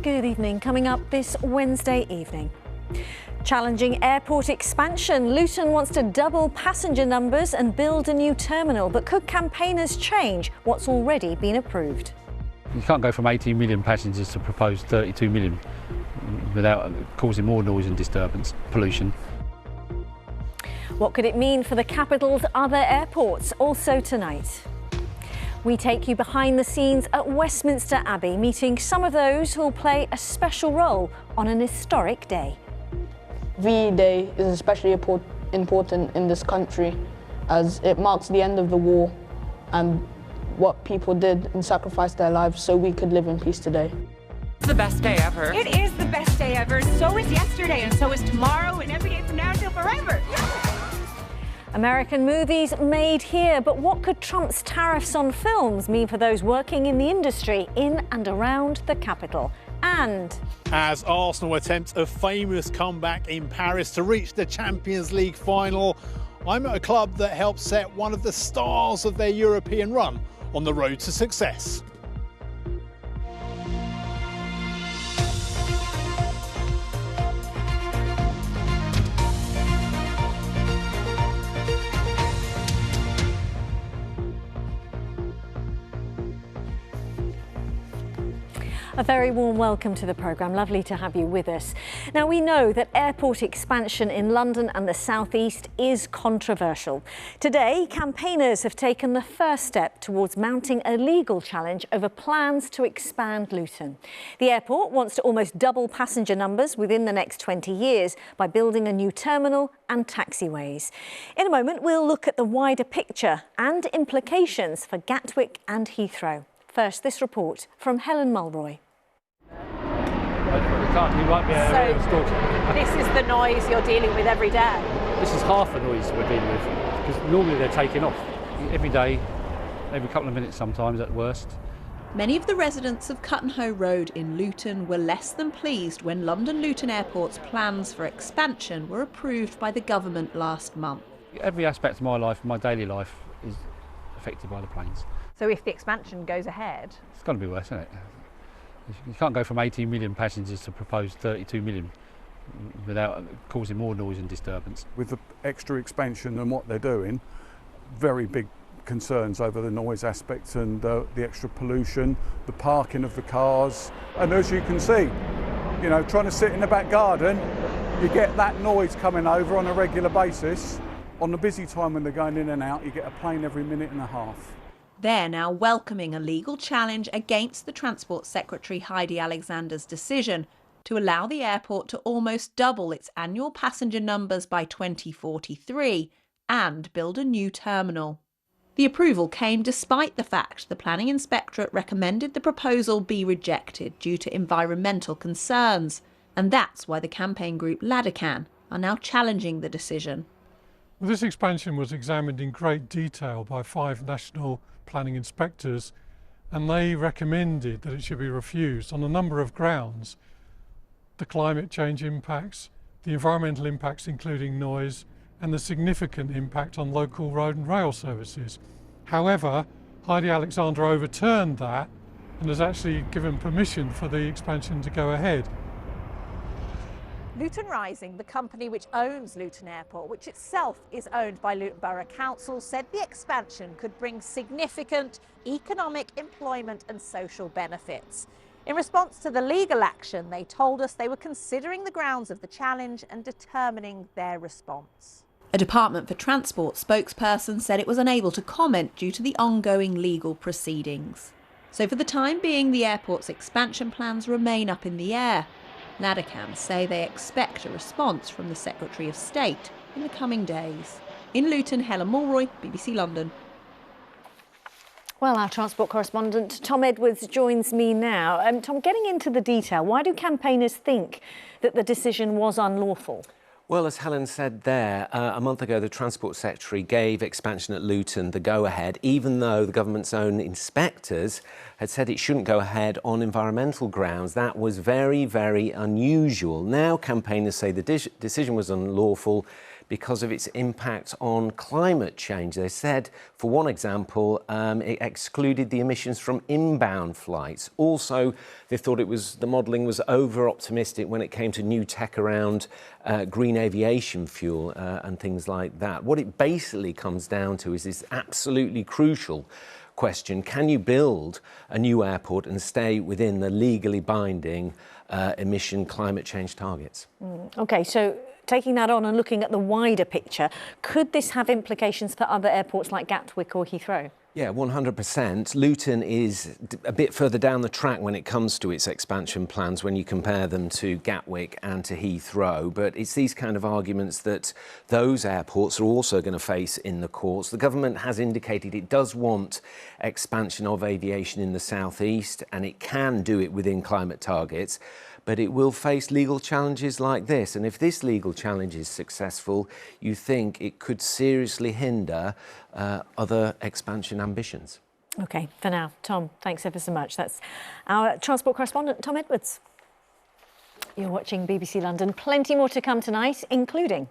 Good evening. Coming up this Wednesday evening. Challenging airport expansion. Luton wants to double passenger numbers and build a new terminal. But could campaigners change what's already been approved? You can't go from 18 million passengers to proposed 32 million without causing more noise and disturbance, pollution. What could it mean for the capital's other airports? Also tonight. We take you behind the scenes at Westminster Abbey, meeting some of those who will play a special role on an historic day. VE Day is especially important in this country as it marks the end of the war and what people did and sacrificed their lives so we could live in peace today. It's the best day ever. It is the best day ever. So is yesterday, and so is tomorrow, and every day from now until forever. American movies made here, but what could Trump's tariffs on films mean for those working in the industry in and around the capital? And as Arsenal attempt a famous comeback in Paris to reach the Champions League final, I'm at a club that helped set one of the stars of their European run on the road to success. a very warm welcome to the programme. Lovely to have you with us. Now, we know that airport expansion in London and the South East is controversial. Today, campaigners have taken the first step towards mounting a legal challenge over plans to expand Luton. The airport wants to almost double passenger numbers within the next 20 years by building a new terminal and taxiways. In a moment, we'll look at the wider picture and implications for Gatwick and Heathrow. First, this report from Helen Mulroy. This is the noise you're dealing with every day. This is half the noise we're dealing with, because normally they're taking off every day, every couple of minutes sometimes at worst. Many of the residents of Cuttenhoe Road in Luton were less than pleased when London Luton Airport's plans for expansion were approved by the government last month. Every aspect of my life, my daily life, is affected by the planes. So if the expansion goes ahead... It's going to be worse, isn't it? You can't go from 18 million passengers to proposed 32 million without causing more noise and disturbance. With the extra expansion and what they're doing, very big concerns over the noise aspect and the extra pollution, the parking of the cars. And as you can see, you know, trying to sit in the back garden, you get that noise coming over on a regular basis. On the busy time when they're going in and out, you get a plane every minute and a half. They're now welcoming a legal challenge against the Transport Secretary Heidi Alexander's decision to allow the airport to almost double its annual passenger numbers by 2043 and build a new terminal. The approval came despite the fact the Planning Inspectorate recommended the proposal be rejected due to environmental concerns, and that's why the campaign group Ladecan are now challenging the decision. Well, this expansion was examined in great detail by 5 national planning inspectors, and they recommended that it should be refused on a number of grounds: the climate change impacts, the environmental impacts including noise, and the significant impact on local road and rail services. However, Heidi Alexander overturned that and has actually given permission for the expansion to go ahead. Luton Rising, the company which owns Luton Airport, which itself is owned by Luton Borough Council, said the expansion could bring significant economic, employment and social benefits. In response to the legal action, they told us they were considering the grounds of the challenge and determining their response. A Department for Transport spokesperson said it was unable to comment due to the ongoing legal proceedings. So for the time being, the airport's expansion plans remain up in the air. Ladecan say they expect a response from the Secretary of State in the coming days. In Luton, Helen Mulroy, BBC London. Well, our transport correspondent Tom Edwards joins me now. Tom, getting into the detail, why do campaigners think that the decision was unlawful? Well, as Helen said there, a month ago the Transport Secretary gave expansion at Luton the go-ahead, even though the government's own inspectors had said it shouldn't go ahead on environmental grounds. That was very, very unusual. Now campaigners say the decision was unlawful because of its impact on climate change. They said, for one example, it excluded the emissions from inbound flights. Also, they thought the modelling was over-optimistic when it came to new tech around green aviation fuel and things like that. What it basically comes down to is this absolutely crucial question: can you build a new airport and stay within the legally binding emission climate change targets? OK, so taking that on and looking at the wider picture, could this have implications for other airports like Gatwick or Heathrow? Yeah, 100%. Luton is a bit further down the track when it comes to its expansion plans when you compare them to Gatwick and to Heathrow. But it's these kind of arguments that those airports are also going to face in the courts. The government has indicated it does want expansion of aviation in the southeast, and it can do it within climate targets. But it will face legal challenges like this. And if this legal challenge is successful, you think it could seriously hinder other expansion ambitions. OK, for now, Tom, thanks ever so much. That's our transport correspondent, Tom Edwards. You're watching BBC London. Plenty more to come tonight, including...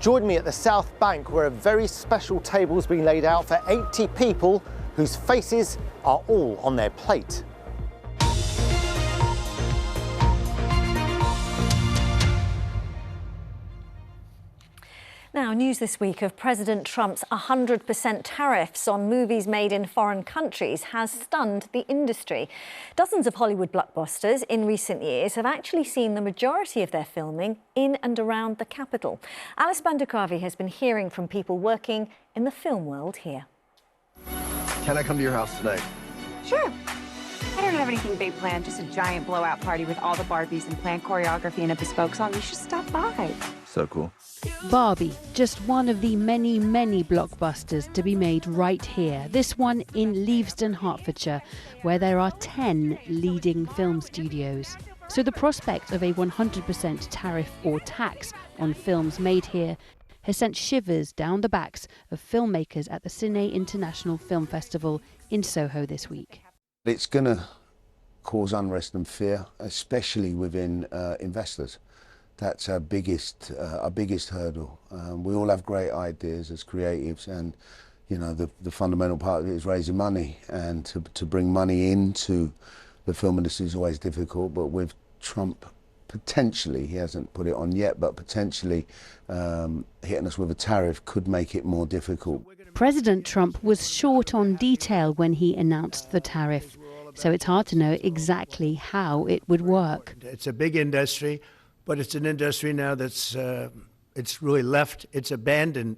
Join me at the South Bank, where a very special table has been laid out for 80 people whose faces are all on their plate. Now, news this week of President Trump's 100% tariffs on movies made in foreign countries has stunned the industry. Dozens of Hollywood blockbusters in recent years have actually seen the majority of their filming in and around the capital. Alice Bandukravi has been hearing from people working in the film world here. Can I come to your house tonight? Sure. I don't have anything big planned, just a giant blowout party with all the Barbies and planned choreography and a bespoke song. You should stop by. So cool. Barbie, just one of the many, many blockbusters to be made right here. This one in Leavesden, Hertfordshire, where there are 10 leading film studios. So the prospect of a 100% tariff or tax on films made here has sent shivers down the backs of filmmakers at the Cine International Film Festival in Soho this week. It's going to cause unrest and fear, especially within investors. That's our biggest hurdle. We all have great ideas as creatives, and you know the fundamental part of it is raising money, and to bring money into the film industry is always difficult. But with Trump potentially, he hasn't put it on yet, but potentially hitting us with a tariff could make it more difficult. President Trump was short on detail when he announced the tariff, so it's hard to know exactly how it would work. It's a big industry, but it's an industry now that's it's abandoned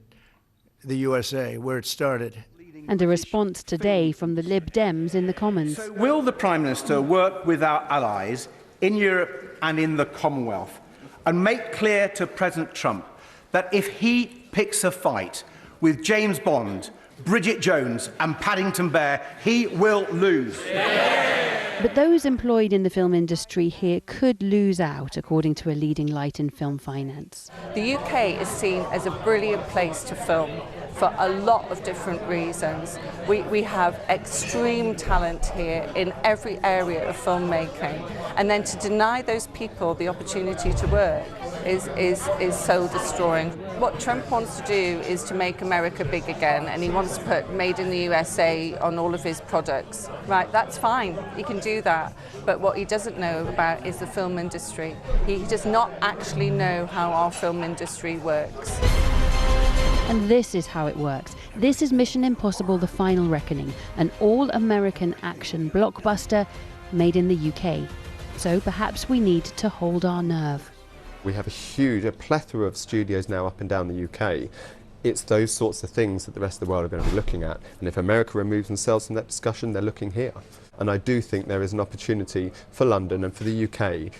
the USA, where it started. And a response today from the Lib Dems in the Commons. So will the Prime Minister work with our allies in Europe and in the Commonwealth and make clear to President Trump that if he picks a fight with James Bond, Bridget Jones and Paddington Bear, he will lose? But those employed in the film industry here could lose out, according to a leading light in film finance. The UK is seen as a brilliant place to film for a lot of different reasons. We have extreme talent here in every area of filmmaking, and then to deny those people the opportunity to work is soul destroying. What Trump wants to do is to make America big again, and he wants to put Made in the USA on all of his products. Right, that's fine, he can do that, but what he doesn't know about is the film industry. He does not actually know how our film industry works. And this is how it works. This is Mission Impossible: The Final Reckoning, an all-American action blockbuster made in the UK. So perhaps we need to hold our nerve. We have a plethora of studios now up and down the UK. It's those sorts of things that the rest of the world are going to be looking at. And if America removes themselves from that discussion, they're looking here. And I do think there is an opportunity for London and for the UK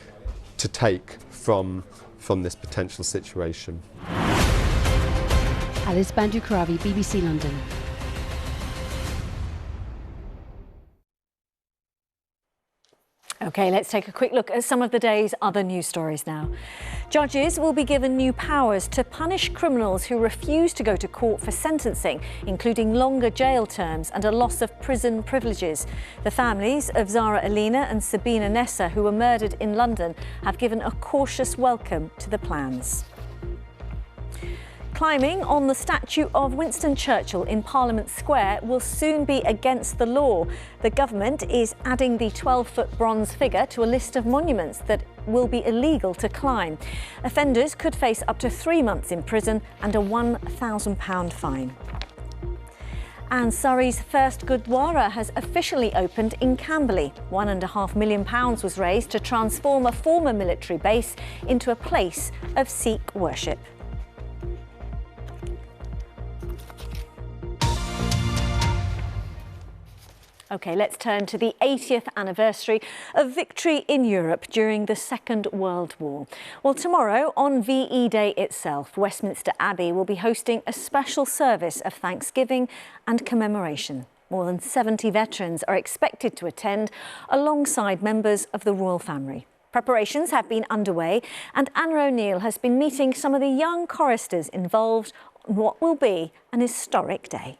to take from this potential situation. Alice Bandukravi, BBC London. OK, let's take a quick look at some of the day's other news stories now. Judges will be given new powers to punish criminals who refuse to go to court for sentencing, including longer jail terms and a loss of prison privileges. The families of Zara Alina and Sabina Nessa, who were murdered in London, have given a cautious welcome to the plans. Climbing on the statue of Winston Churchill in Parliament Square will soon be against the law. The government is adding the 12-foot bronze figure to a list of monuments that will be illegal to climb. Offenders could face up to 3 months in prison and a £1,000 fine. And Surrey's first Gurdwara has officially opened in Camberley. £1.5 million was raised to transform a former military base into a place of Sikh worship. OK, let's turn to the 80th anniversary of victory in Europe during the Second World War. Well, tomorrow, on VE Day itself, Westminster Abbey will be hosting a special service of thanksgiving and commemoration. More than 70 veterans are expected to attend, alongside members of the royal family. Preparations have been underway, and Anna O'Neill has been meeting some of the young choristers involved on what will be an historic day.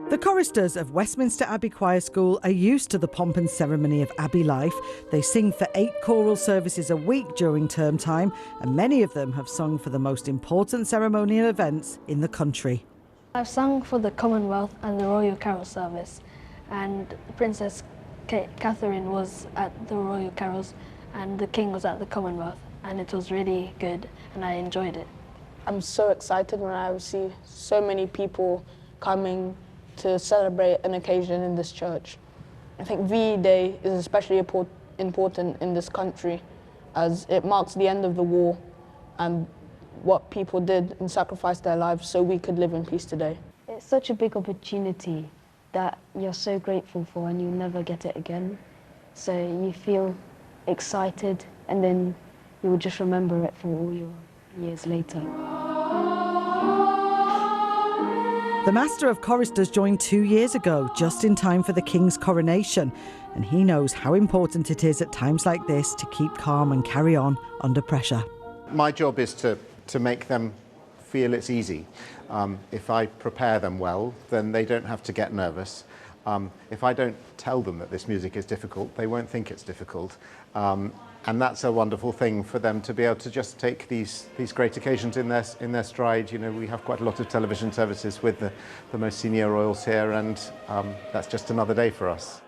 The choristers of Westminster Abbey Choir School are used to the pomp and ceremony of Abbey life. They sing for 8 choral services a week during term time, and many of them have sung for the most important ceremonial events in the country. I've sung for the Commonwealth and the Royal Carol service, and Princess Catherine was at the Royal Carols and the King was at the Commonwealth, and it was really good and I enjoyed it. I'm so excited when I see so many people coming to celebrate an occasion in this church. I think VE Day is especially important in this country as it marks the end of the war and what people did and sacrificed their lives so we could live in peace today. It's such a big opportunity that you're so grateful for and you'll never get it again. So you feel excited and then you will just remember it for all your years later. The Master of Choristers joined 2 years ago, just in time for the King's coronation, and he knows how important it is at times like this to keep calm and carry on under pressure. My job is to make them feel it's easy. If I prepare them well, then they don't have to get nervous. If I don't tell them that this music is difficult, they won't think it's difficult. And that's a wonderful thing for them to be able to just take these great occasions in their stride. You know, we have quite a lot of television services with the most senior royals here, and that's just another day for us.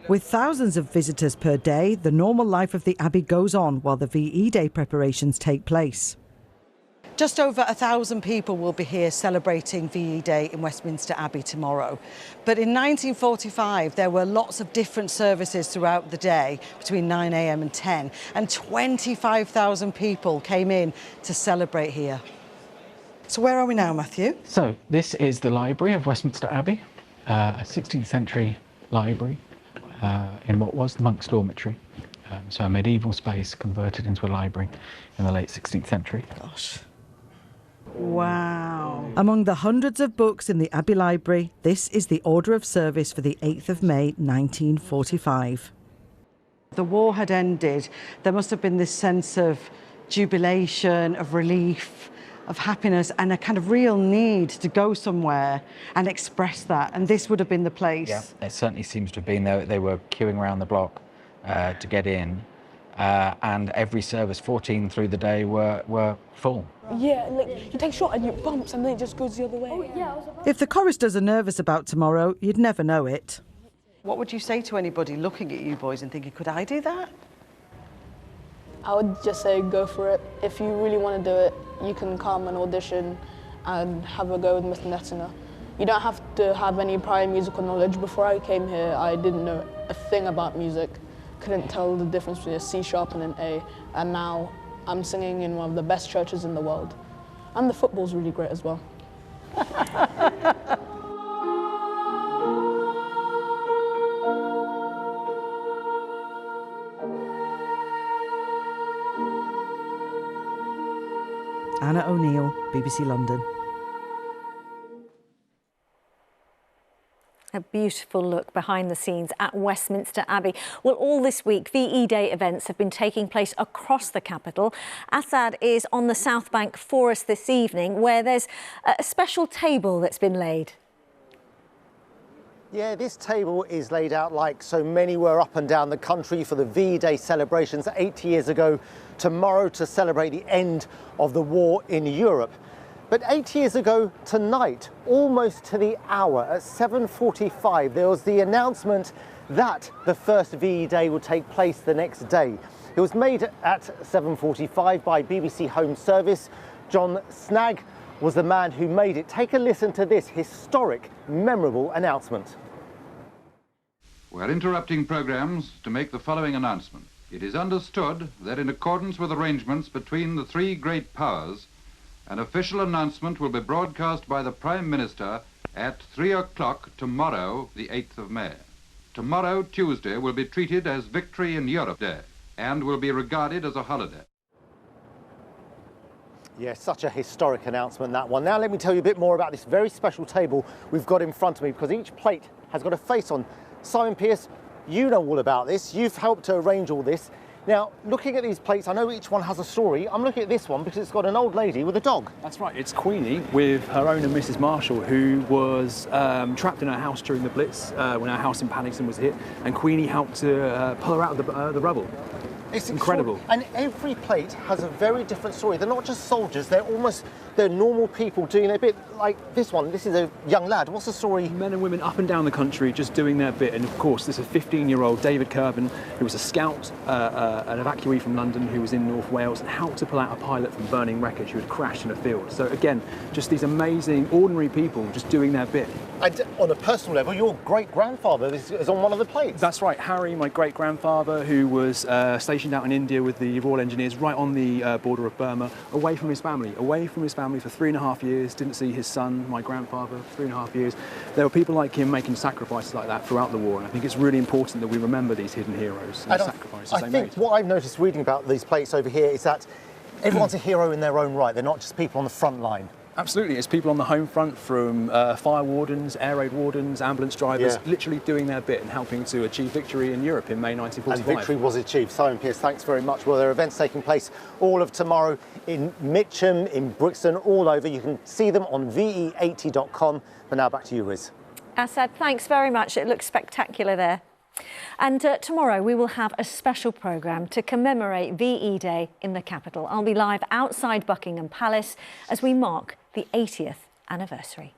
With thousands of visitors per day, the normal life of the Abbey goes on while the VE Day preparations take place. Just over 1,000 people will be here celebrating VE Day in Westminster Abbey tomorrow. But in 1945, there were lots of different services throughout the day between 9 a.m. and 10, and 25,000 people came in to celebrate here. So where are we now, Matthew? So this is the library of Westminster Abbey, a 16th century library in what was the monks' dormitory. So a medieval space converted into a library in the late 16th century. Gosh. Wow. Among the hundreds of books in the Abbey Library, this is the order of service for the 8th of May 1945. The war had ended. There must have been this sense of jubilation, of relief, of happiness, and a kind of real need to go somewhere and express that. And this would have been the place. Yeah, it certainly seems to have been. They were queuing around the block to get in. And every service, 14 through the day, were full. Yeah, like you take a shot and it bumps and then it just goes the other way. Oh, yeah. If the choristers are nervous about tomorrow, you'd never know it. What would you say to anybody looking at you boys and thinking, could I do that? I would just say go for it. If you really want to do it, you can come and audition and have a go with Mr. Nettiner. You don't have to have any prior musical knowledge. Before I came here, I didn't know a thing about music. Couldn't tell the difference between a C sharp and an A, and now I'm singing in one of the best churches in the world. And the football's really great as well. Anna O'Neill, BBC London. A beautiful look behind the scenes at Westminster Abbey. Well, all this week, VE Day events have been taking place across the capital. Assad is on the South Bank for us this evening, where there's a special table that's been laid. Yeah, this table is laid out like so many were up and down the country for the VE Day celebrations 80 years ago tomorrow to celebrate the end of the war in Europe. But 8 years ago tonight, almost to the hour, at 7:45, there was the announcement that the first VE Day would take place the next day. It was made at 7:45 by BBC Home Service. John Snagg was the man who made it. Take a listen to this historic, memorable announcement. We're interrupting programmes to make the following announcement. It is understood that in accordance with arrangements between the three great powers, an official announcement will be broadcast by the Prime Minister at 3 o'clock tomorrow, the 8th of May. Tomorrow, Tuesday, will be treated as Victory in Europe Day and will be regarded as a holiday. Yes, such a historic announcement, that one. Now let me tell you a bit more about this very special table we've got in front of me, because each plate has got a face on. Simon Pearce, you know all about this. You've helped to arrange all this. Now, looking at these plates, I know each one has a story. I'm looking at this one because it's got an old lady with a dog. That's right, it's Queenie with her owner, Mrs. Marshall, who was trapped in her house during the Blitz when her house in Paddington was hit, and Queenie helped to pull her out of the rubble. It's incredible. And every plate has a very different story. They're not just soldiers, they're normal people doing their bit. Like this one, this is a young lad. What's the story? Men and women up and down the country just doing their bit. And of course, there's a 15-year-old David Kirban, who was a scout, an evacuee from London who was in North Wales and helped to pull out a pilot from burning wreckage who had crashed in a field. So again, just these amazing, ordinary people just doing their bit. And on a personal level, your great-grandfather is on one of the plates. That's right, Harry, my great-grandfather, who was stationed out in India with the Royal Engineers right on the border of Burma, away from his family for 3.5 years, didn't see his son, my grandfather, for 3.5 years. There were people like him making sacrifices like that throughout the war, and I think it's really important that we remember these hidden heroes and the sacrifices they made. I think what I've noticed reading about these plates over here is that everyone's a hero in their own right. They're not just people on the front line. Absolutely, it's people on the home front, from fire wardens, air raid wardens, ambulance drivers, literally doing their bit and helping to achieve victory in Europe in May 1945. And victory was achieved. Simon Pearce, thanks very much. Well, there are events taking place all of tomorrow in Mitcham, in Brixton, all over. You can see them on ve80.com. But now back to you, Riz. Assad, thanks very much. It looks spectacular there. And tomorrow we will have a special programme to commemorate VE Day in the capital. I'll be live outside Buckingham Palace as we mark the 80th anniversary.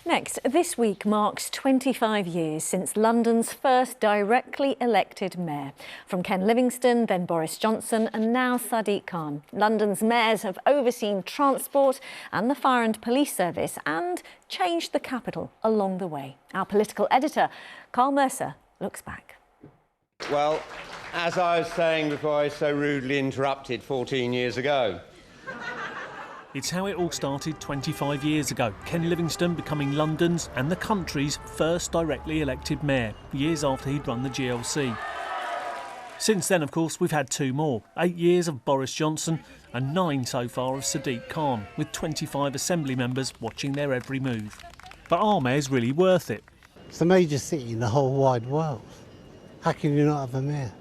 Next, this week marks 25 years since London's first directly elected mayor. From Ken Livingstone, then Boris Johnson, and now Sadiq Khan. London's mayors have overseen transport and the fire and police service and changed the capital along the way. Our political editor, Carl Mercer, looks back. Well, as I was saying before I was so rudely interrupted 14 years ago. It's how it all started 25 years ago. Ken Livingstone becoming London's and the country's first directly elected mayor, years after he'd run the GLC. Since then, of course, we've had two more. 8 years of Boris Johnson and 9 so far of Sadiq Khan, with 25 Assembly members watching their every move. But are mayors really worth it? It's the major city in the whole wide world. How can you not have a mayor?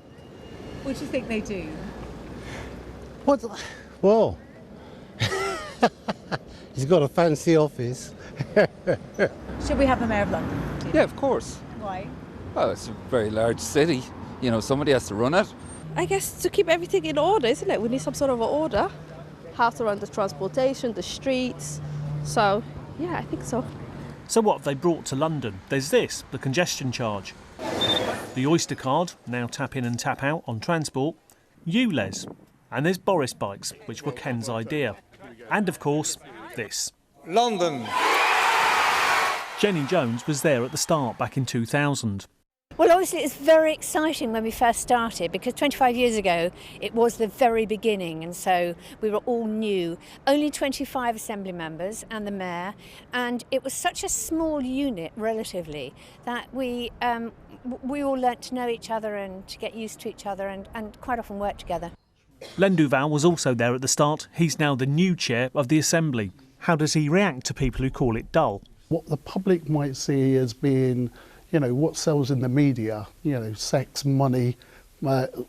What do you think they do? What? Well, he's got a fancy office. Should we have a mayor of London? Yeah, of course. Why? Well, it's a very large city. You know, somebody has to run it. I guess to keep everything in order, isn't it? We need some sort of an order. How to run the transportation, the streets. So, yeah, I think so. So what have they brought to London? There's this, the congestion charge. The Oyster card, now tap in and tap out on transport. ULEZ. And there's Boris bikes, which were Ken's idea. And of course, this. London. Jenny Jones was there at the start back in 2000. Well, obviously it's very exciting when we first started, because 25 years ago it was the very beginning, and so we were all new. Only 25 Assembly members and the Mayor, and it was such a small unit relatively that we all learnt to know each other and to get used to each other and quite often work together. Len Duval was also there at the start. He's now the new chair of the Assembly. How does he react to people who call it dull? What the public might see as being, what sells in the media, sex, money,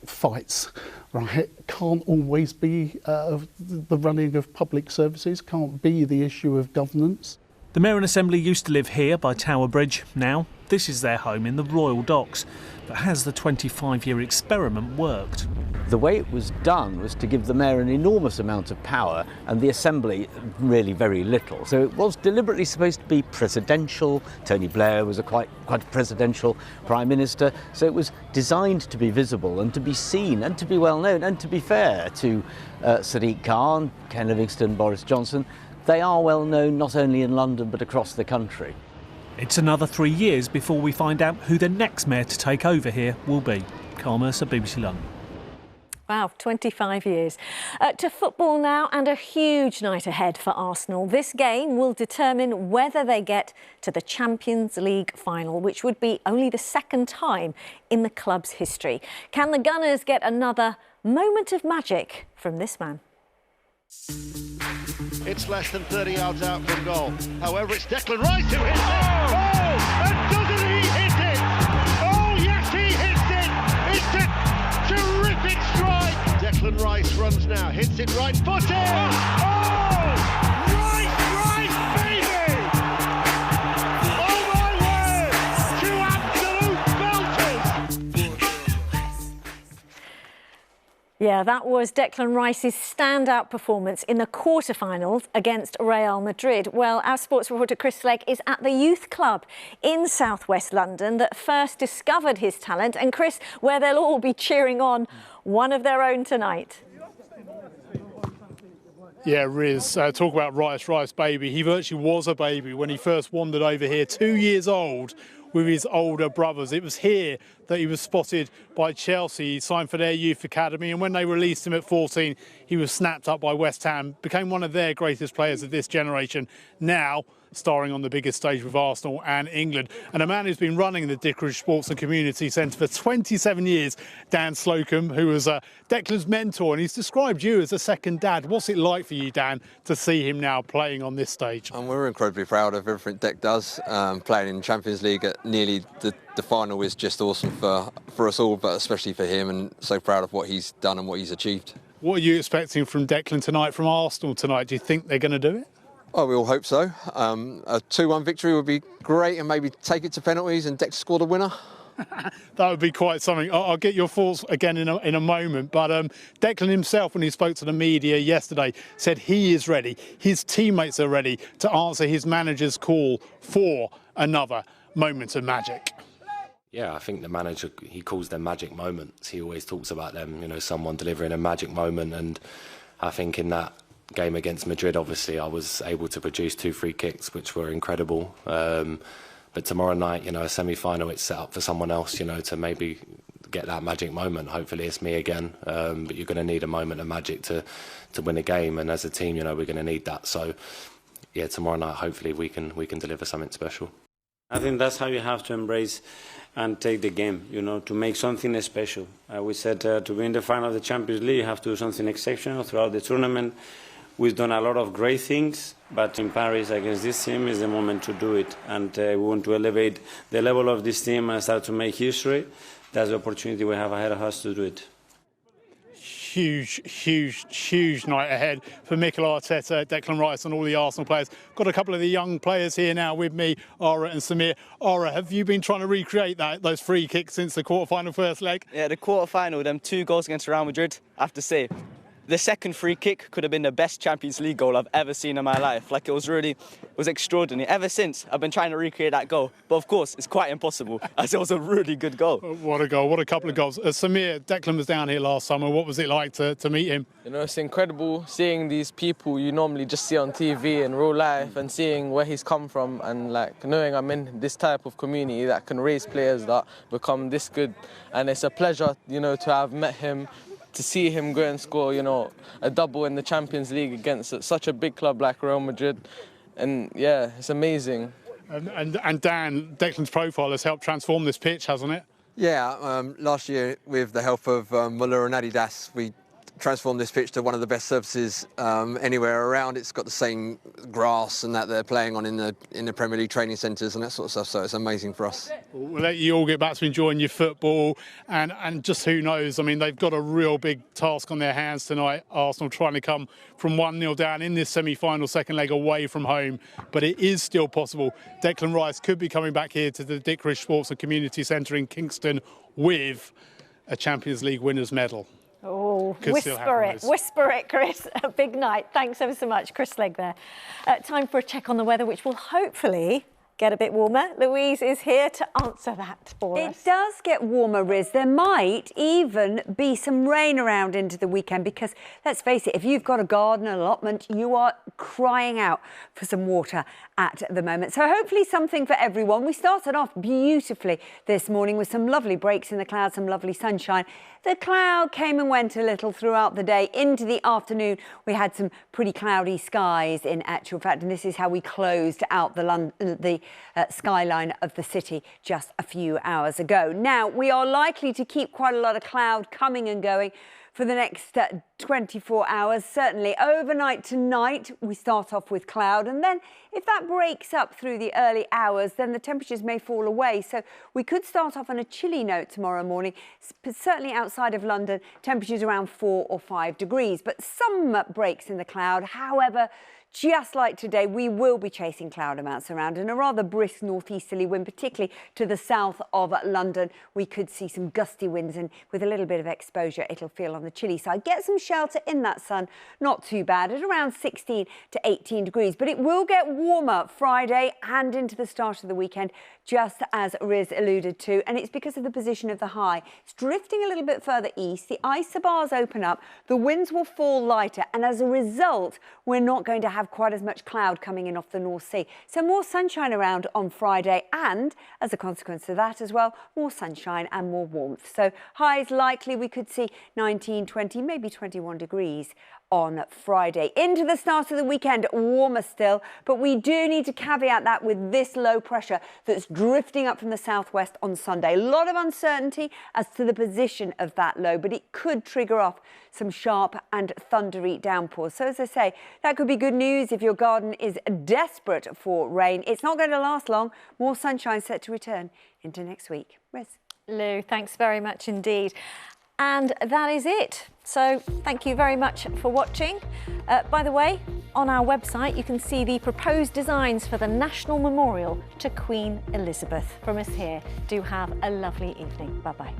fights, right, can't always be the running of public services, can't be the issue of governance. The Mayor and Assembly used to live here by Tower Bridge. Now, this is their home in the Royal Docks. But has the 25-year experiment worked? The way it was done was to give the Mayor an enormous amount of power and the Assembly really very little. So it was deliberately supposed to be presidential. Tony Blair was a quite presidential Prime Minister. So it was designed to be visible and to be seen and to be well known. And to be fair to Sadiq Khan, Ken Livingstone, Boris Johnson, they are well known not only in London but across the country. It's another 3 years before we find out who the next mayor to take over here will be. Carl Mercer, BBC London. Wow, 25 years. To football now, and a huge night ahead for Arsenal. This game will determine whether they get to the Champions League final, which would be only the second time in the club's history. Can the Gunners get another moment of magic from this man? It's less than 30 yards out from goal. However, it's Declan Rice who hits it. Oh, and doesn't he hit it? Oh, yes, he hits it. It's a terrific strike. Declan Rice runs now, hits it right footed. Oh, Rice, baby! Oh, my word! Two absolute belters. Yeah, that was Declan Rice's standout performance in the quarter-finals against Real Madrid. Well, our sports reporter Chris Slegg is at the youth club in southwest London that first discovered his talent. And Chris, where they'll all be cheering on one of their own tonight. Yeah, Riz, talk about Rice, baby. He virtually was a baby when he first wandered over here, 2 years old, with his older brothers. It was here that he was spotted by Chelsea. He signed for their youth academy, and when they released him at 14, he was snapped up by West Ham, became one of their greatest players of this generation. Now, starring on the biggest stage with Arsenal and England. And a man who's been running the Dickoridge Sports and Community Centre for 27 years, Dan Slocum, who was Declan's mentor, and he's described you as a second dad. What's it like for you, Dan, to see him now playing on this stage? And we're incredibly proud of everything Dec does. Playing in Champions League at nearly the final is just awesome for us all, but especially for him, and so proud of what he's done and what he's achieved. What are you expecting from Declan tonight, from Arsenal tonight? Do you think they're going to do it? Oh, we all hope so. A 2-1 victory would be great, and maybe take it to penalties and Dec score the winner. That would be quite something. I'll get your thoughts again in a moment. But Declan himself, when he spoke to the media yesterday, said he is ready. His teammates are ready to answer his manager's call for another moment of magic. Yeah, I think the manager, he calls them magic moments. He always talks about them, someone delivering a magic moment. And I think in that game against Madrid, obviously, I was able to produce 2 free kicks, which were incredible. But tomorrow night, a semi-final, it's set up for someone else, to maybe get that magic moment. Hopefully it's me again. But you're going to need a moment of magic to win a game. And as a team, we're going to need that. So, yeah, tomorrow night, hopefully we can deliver something special. I think that's how you have to embrace and take the game, to make something special. We said to be in the final of the Champions League, you have to do something exceptional throughout the tournament. We've done a lot of great things, but in Paris against this team is the moment to do it. And we want to elevate the level of this team and start to make history. That's the opportunity we have ahead of us to do it. Huge night ahead for Mikel Arteta, Declan Rice and all the Arsenal players. Got a couple of the young players here now with me, Ara and Samir. Ara, have you been trying to recreate those free kicks since the quarter-final first leg? Yeah, the quarter-final, them 2 goals against Real Madrid, I have to say, the second free kick could have been the best Champions League goal I've ever seen in my life. Like, it was extraordinary. Ever since, I've been trying to recreate that goal. But of course, it's quite impossible, as it was a really good goal. What a goal, what a couple of goals. Samir, Declan was down here last summer. What was it like to meet him? It's incredible seeing these people you normally just see on TV in real life and seeing where he's come from, and knowing I'm in this type of community that can raise players that become this good. And it's a pleasure, to have met him, to see him go and score, a double in the Champions League against such a big club like Real Madrid. And yeah, it's amazing. And Dan, Declan's profile has helped transform this pitch, hasn't it? Yeah, last year with the help of Muller and Adidas, we transformed this pitch to one of the best surfaces anywhere around. It's got the same grass and that they're playing on in the Premier League training centres and that sort of stuff. So it's amazing for us. We'll let you all get back to enjoying your football, and just who knows, I mean, they've got a real big task on their hands tonight, Arsenal, trying to come from 1-0 down in this semi-final second leg away from home, but it is still possible. Declan Rice could be coming back here to the Dick Risch Sports and Community Centre in Kingston with a Champions League winners' medal. Oh, whisper it, Chris. A big night. Thanks ever so much, Chris Legg there. Time for a check on the weather, which will hopefully get a bit warmer. Louise is here to answer that for us. It does get warmer, Riz. There might even be some rain around into the weekend because, let's face it, if you've got a garden allotment, you are crying out for some water at the moment. So hopefully something for everyone. We started off beautifully this morning with some lovely breaks in the clouds, some lovely sunshine. The cloud came and went a little throughout the day. Into the afternoon, we had some pretty cloudy skies in actual fact, and this is how we closed out the skyline of the city just a few hours ago. Now, we are likely to keep quite a lot of cloud coming and going for the next 24 hours. Certainly overnight tonight, we start off with cloud, and then if that breaks up through the early hours, then the temperatures may fall away. So we could start off on a chilly note tomorrow morning, certainly outside of London, temperatures around 4 or 5 degrees, but some breaks in the cloud. However, just like today, we will be chasing cloud amounts around, and a rather brisk northeasterly wind, particularly to the south of London. We could see some gusty winds, and with a little bit of exposure, it'll feel on the chilly side. Get some shelter in that sun, not too bad, at around 16 to 18 degrees. But it will get warmer Friday and into the start of the weekend, just as Riz alluded to, and it's because of the position of the high. It's drifting a little bit further east. The isobars open up, the winds will fall lighter, and as a result, we're not going to have quite as much cloud coming in off the North Sea. So more sunshine around on Friday, and as a consequence of that as well, more sunshine and more warmth. So highs likely we could see 19, 20, maybe 21 degrees on Friday. Into the start of the weekend, warmer still, but we do need to caveat that with this low pressure that's drifting up from the southwest on Sunday. A lot of uncertainty as to the position of that low, but it could trigger off some sharp and thundery downpours. So as I say, that could be good news if your garden is desperate for rain. It's not going to last long. More sunshine set to return into next week. Riz. Lou, thanks very much indeed. And that is it. So thank you very much for watching. By the way, on our website, you can see the proposed designs for the National Memorial to Queen Elizabeth. From us here, do have a lovely evening. Bye-bye.